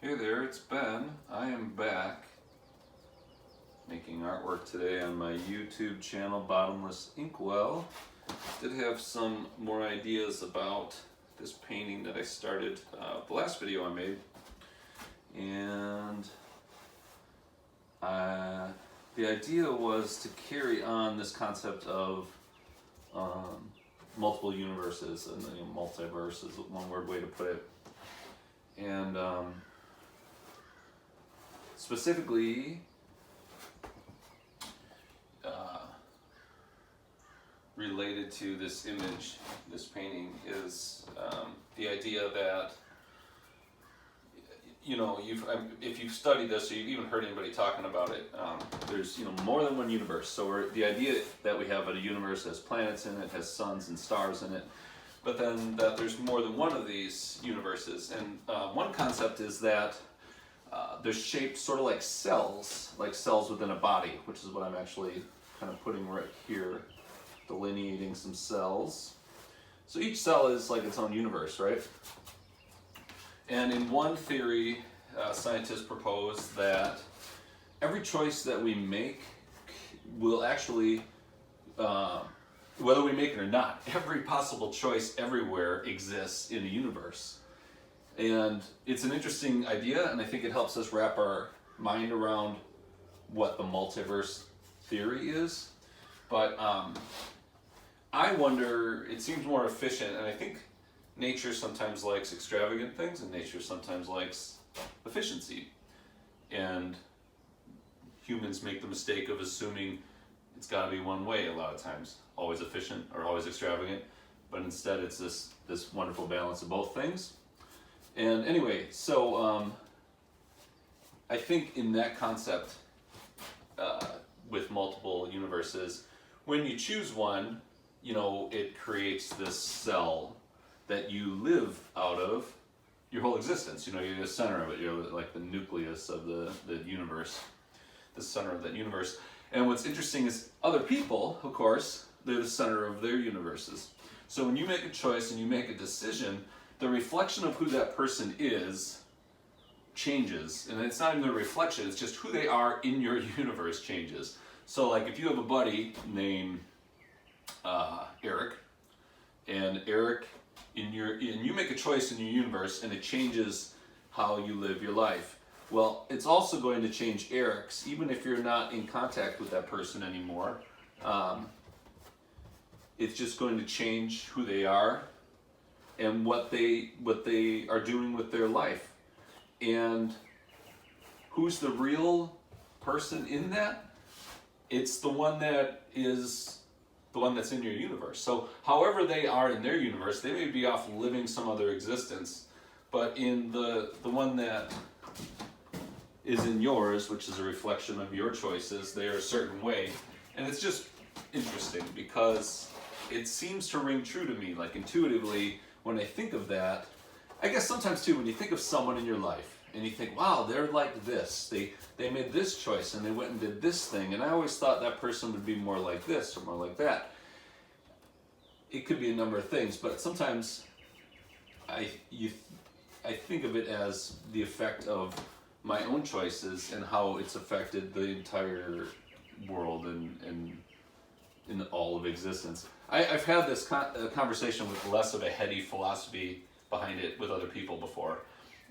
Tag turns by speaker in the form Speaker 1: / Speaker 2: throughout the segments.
Speaker 1: Hey there, it's Ben. I am back making artwork today on my YouTube channel, Bottomless Inkwell. Did have some more ideas about this painting that I started the last video I made, and the idea was to carry on this concept of multiple universes, and multiverse is one word way to put it, and specifically related to this image, this painting, is the idea that, you know, if you've studied this or you've even heard anybody talking about it, there's more than one universe. So the idea that we have a universe has planets in it, has suns and stars in it, but then that there's more than one of these universes. And one concept is that they're shaped sort of like cells within a body, which is what I'm actually kind of putting right here, delineating some cells. So each cell is like its own universe, right? And in one theory, scientists propose that every choice that we make will actually, whether we make it or not, every possible choice everywhere exists in the universe. And it's an interesting idea, and I think it helps us wrap our mind around what the multiverse theory is. But I wonder, it seems more efficient, and I think nature sometimes likes extravagant things, and nature sometimes likes efficiency. And humans make the mistake of assuming it's got to be one way a lot of times, always efficient or always extravagant, but instead it's this wonderful balance of both things. And anyway, so I think in that concept, with multiple universes, when you choose one, it creates this cell that you live out of your whole existence. You're the center of it. You're like the nucleus of the universe, the center of that universe. And what's interesting is other people, of course, they're the center of their universes. So when you make a choice and you make a decision, the reflection of who that person is changes. And it's not even a reflection, it's just who they are in your universe changes. So like if you have a buddy named Eric, and Eric, and you make a choice in your universe and it changes how you live your life. Well, it's also going to change Eric's, even if you're not in contact with that person anymore. It's just going to change who they are and what they are doing with their life. And who's the real person in that? It's the one that is the one that's in your universe. So however they are in their universe, they may be off living some other existence, but in the one that is in yours, which is a reflection of your choices, they are a certain way. And it's just interesting because it seems to ring true to me, like intuitively. When I think of that, I guess sometimes too, when you think of someone in your life and you think, wow, they're like this, they made this choice and they went and did this thing, and I always thought that person would be more like this or more like that. It could be a number of things, but sometimes I think of it as the effect of my own choices and how it's affected the entire world and in all of existence. I've had this conversation with less of a heady philosophy behind it with other people before,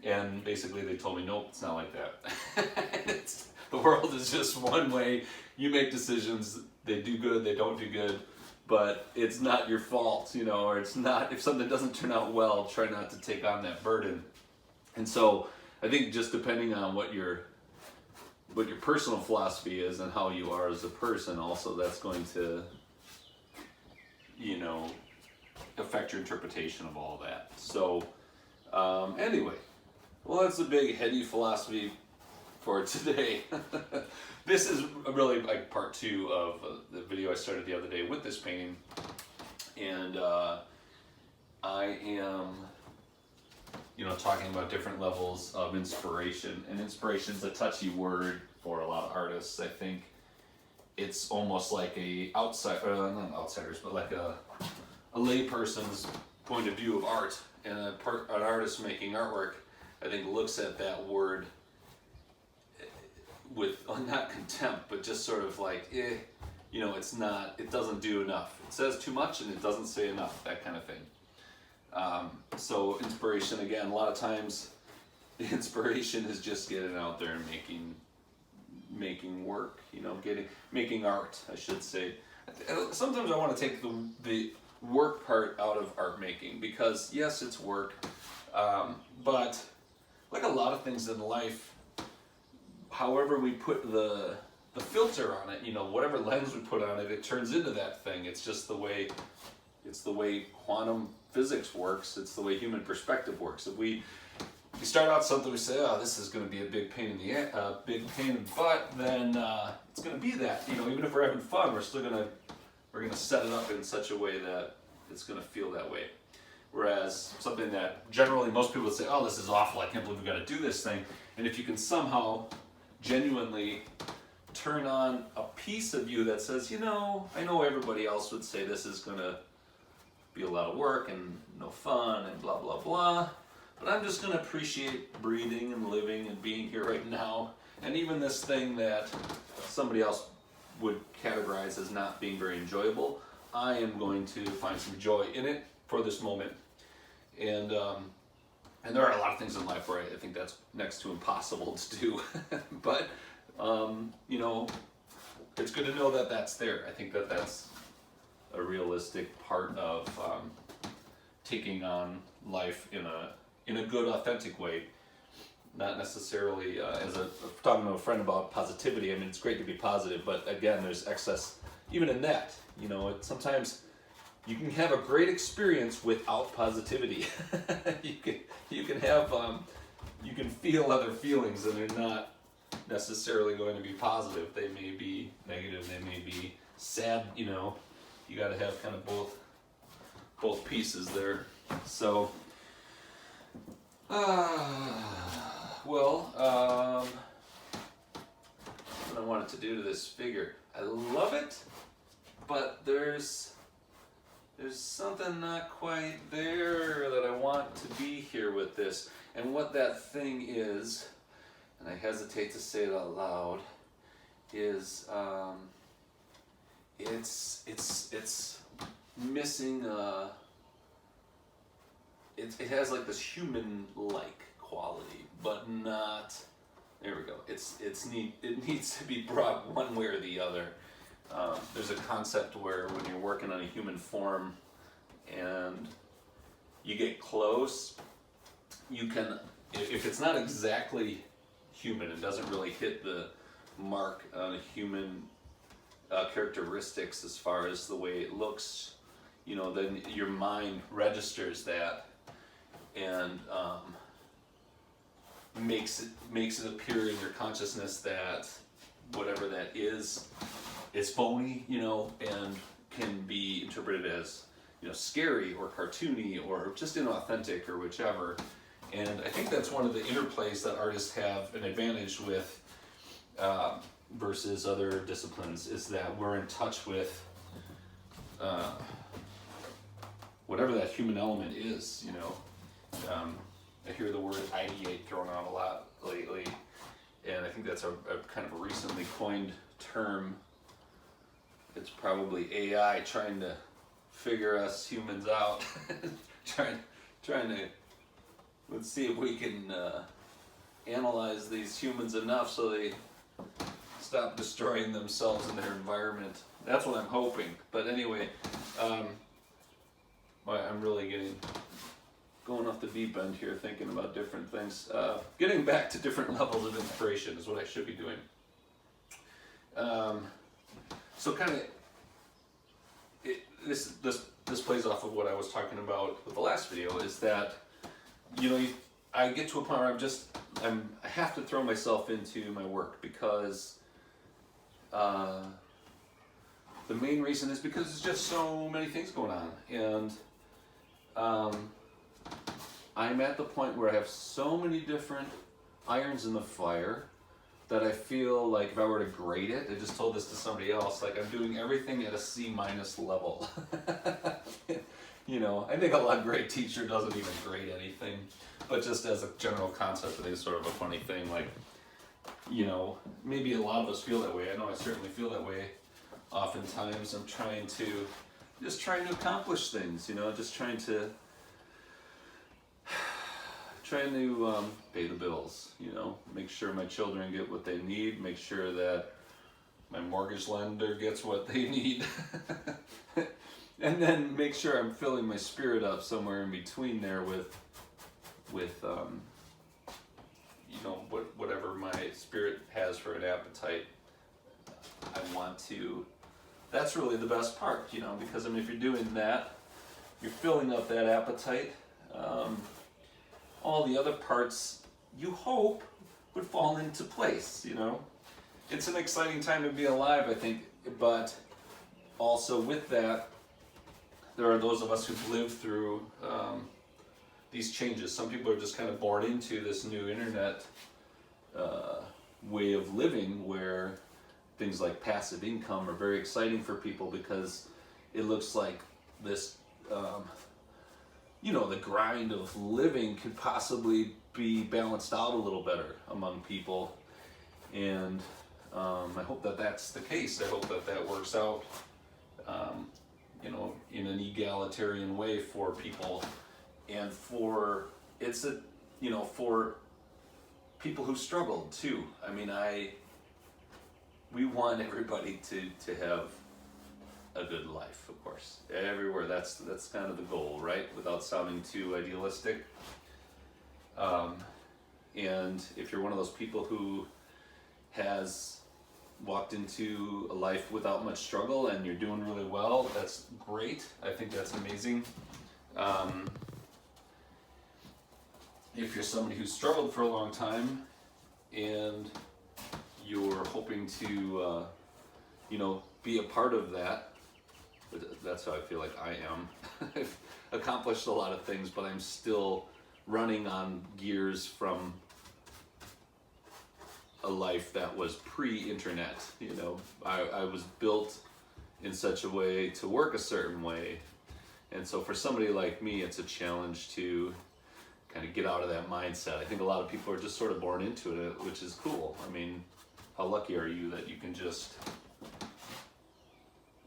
Speaker 1: and basically they told me, nope, it's not like that. The world is just one way. You make decisions, they do good, they don't do good, but it's not your fault, or it's not, if something doesn't turn out well, try not to take on that burden. And so I think just depending on what your personal philosophy is and how you are as a person, also that's going to affect your interpretation of all that. So anyway, well, that's a big heady philosophy for today. This is really like part 2 of the video I started the other day with this painting, and I am talking about different levels of inspiration. And inspiration is a touchy word for a lot of artists. I think it's almost like not outsiders, but like a layperson's point of view of art, and an artist making artwork. I think looks at that word with not contempt, but just sort of like, you know, it doesn't do enough. It says too much and it doesn't say enough, that kind of thing. So inspiration, again, a lot of times inspiration is just getting out there and making work, you know, making art, I should say. Sometimes I want to take the work part out of art making, because yes, it's work, but like a lot of things in life, however we put the filter on it, you know, whatever lens we put on it, it turns into that thing. It's just the way quantum physics works. It's the way human perspective works. If we start out something, we say, oh, this is going to be a big pain in the butt, then it's going to be that. You know, even if we're having fun, we're gonna set it up in such a way that it's going to feel that way. Whereas something that generally most people would say, oh, this is awful, I can't believe we got to do this thing. And if you can somehow genuinely turn on a piece of you that says, you know, I know everybody else would say this is going to be a lot of work and no fun and blah, blah, blah, but I'm just going to appreciate breathing and living and being here right now. And even this thing that somebody else would categorize as not being very enjoyable, I am going to find some joy in it for this moment. And there are a lot of things in life where I think that's next to impossible to do. But, you know, it's good to know that that's there. I think that that's a realistic part of taking on life in a good, authentic way. Not necessarily talking to a friend about positivity. I mean, it's great to be positive, but again, there's excess even in that. You know, sometimes you can have a great experience without positivity. you can feel other feelings, and they're not necessarily going to be positive. They may be negative. They may be sad. You know, you got to have kind of both pieces there. So, what I wanted to do to this figure, I love it, but there's something not quite there that I want to be here with this. And what that thing is, and I hesitate to say it out loud, is it's missing it has like this human-like quality, but not, there we go, it needs to be brought one way or the other. There's a concept where when you're working on a human form and you get close, you can, if it's not exactly human, it doesn't really hit the mark on human characteristics as far as the way it looks, you know, then your mind registers that and makes it appear in your consciousness that whatever that is phony, you know, and can be interpreted as, you know, scary or cartoony or just inauthentic or whichever. And I think that's one of the interplays that artists have an advantage with versus other disciplines, is that we're in touch with whatever that human element is, you know. I hear the word ideate thrown out a lot lately, and I think that's a kind of a recently coined term. It's probably AI trying to figure us humans out, trying to, let's see if we can analyze these humans enough so they stop destroying themselves and their environment. That's what I'm hoping. But anyway, I'm really going off the deep end here, thinking about different things. Getting back to different levels of inspiration is what I should be doing. So kind of, this plays off of what I was talking about with the last video, is that, you know, I get to a point where I have to throw myself into my work, because the main reason is because there's just so many things going on, and I'm at the point where I have so many different irons in the fire that I feel like if I were to grade it, I just told this to somebody else, like I'm doing everything at a C- level. You know, I think a great teacher doesn't even grade anything, but just as a general concept, I think it's sort of a funny thing. Like, you know, maybe a lot of us feel that way. I know I certainly feel that way. Oftentimes, I'm trying to accomplish things. You know, just trying to pay the bills. You know, make sure my children get what they need. Make sure that my mortgage lender gets what they need. And then make sure I'm filling my spirit up somewhere in between there with you know, whatever my spirit has for an appetite. I want to. That's really the best part, you know, because I mean, if you're doing that, you're filling up that appetite. All the other parts, you hope, would fall into place. You know, it's an exciting time to be alive, I think, but also with that, there are those of us who've lived through these changes. Some people are just kind of born into this new internet way of living where things like passive income are very exciting for people because it looks like this, you know, the grind of living could possibly be balanced out a little better among people. And I hope that that's the case. I hope that that works out. You know, in an egalitarian way for people, and for you know, for people who struggled too. I mean, we want everybody to have a good life, of course, everywhere. That's kind of the goal, right? Without sounding too idealistic. And if you're one of those people who has walked into a life without much struggle and you're doing really well, that's great. I think that's amazing. If you're somebody who's struggled for a long time and you're hoping to, you know, be a part of that, that's how I feel like I am. I've accomplished a lot of things, but I'm still running on gears from a life that was pre-internet. You know, I was built in such a way to work a certain way, and so for somebody like me, it's a challenge to kind of get out of that mindset. I think a lot of people are just sort of born into it, which is cool. I mean, how lucky are you that you can just,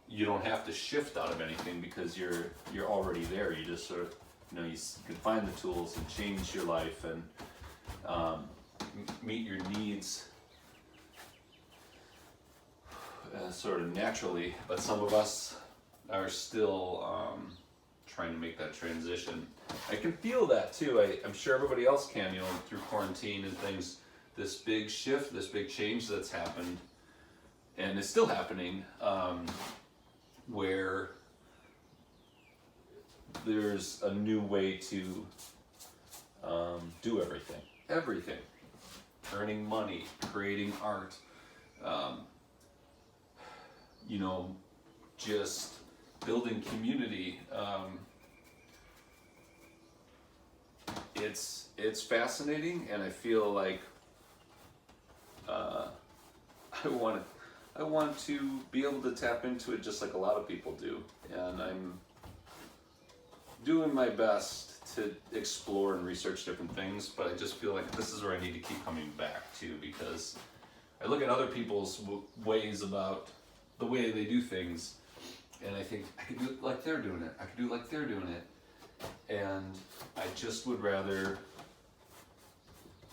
Speaker 1: you don't have to shift out of anything because you're already there. You just sort of, you know, you can find the tools and change your life and meet your needs sort of naturally, but some of us are still trying to make that transition. I can feel that too. I'm sure everybody else can, you know, through quarantine and things, this big shift, this big change that's happened, and it's still happening, where there's a new way to do everything. Earning money, creating art, you know, just building community. It's fascinating, and I feel like I want to be able to tap into it just like a lot of people do, and I'm doing my best to explore and research different things, but I just feel like this is where I need to keep coming back to, because I look at other people's ways about the way they do things, and I think I could do it like they're doing it. I could do it like they're doing it. And I just would rather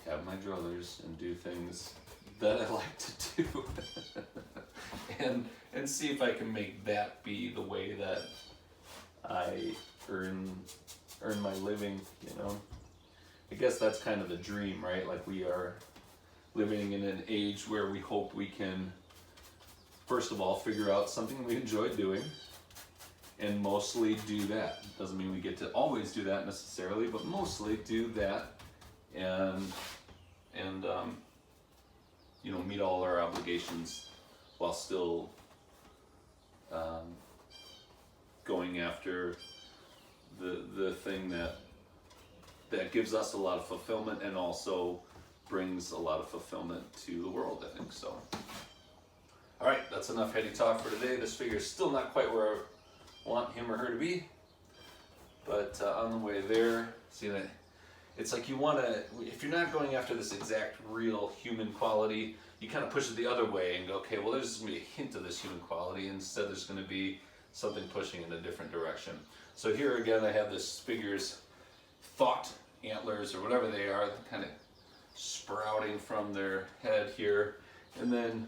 Speaker 1: have my druthers and do things that I like to do and see if I can make that be the way that I earn my living, you know. I guess that's kind of the dream, right? Like, we are living in an age where we hope we can, first of all, figure out something we enjoy doing and mostly do that. Doesn't mean we get to always do that necessarily, but mostly do that and you know, meet all our obligations while still going after the thing that gives us a lot of fulfillment and also brings a lot of fulfillment to the world, I think. So, all right, that's enough heady talk for today. This figure is still not quite where I want him or her to be, But on the way there, see that it's like you want to, if you're not going after this exact real human quality, you kind of push it the other way and go, okay, well there's going to be a hint of this human quality. Instead there's going to be something pushing in a different direction. So here again I have this figure's thought antlers or whatever they are, kind of sprouting from their head here, and then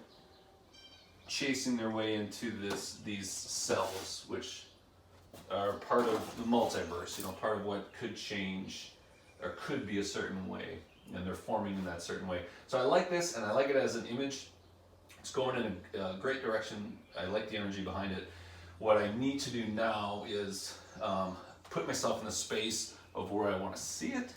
Speaker 1: chasing their way into these cells, which are part of the multiverse, you know, part of what could change or could be a certain way, and they're forming in that certain way. So I like this, and I like it as an image. It's going in a great direction. I like the energy behind it. What I need to do now is put myself in the space of where I want to see it.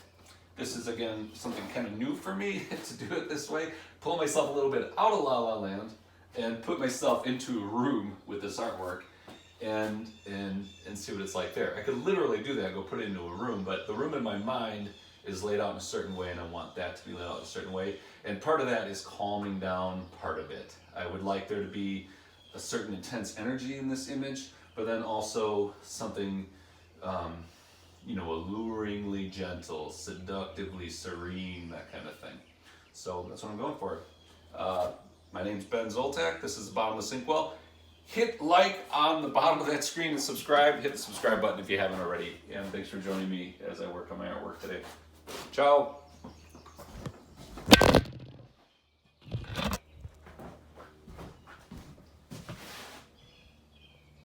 Speaker 1: This is, again, something kind of new for me to do it this way. Pull myself a little bit out of La La Land and put myself into a room with this artwork and see what it's like there. I could literally do that, go put it into a room, but the room in my mind is laid out in a certain way, and I want that to be laid out in a certain way. And part of that is calming down part of it. I would like there to be a certain intense energy in this image, but then also something, you know, alluringly gentle, seductively serene, that kind of thing. So that's what I'm going for. My name's Ben ZoltaK. This is the bottom of the sink well. Hit like on the bottom of that screen and subscribe. Hit the subscribe button if you haven't already. And thanks for joining me as I work on my artwork today. Ciao.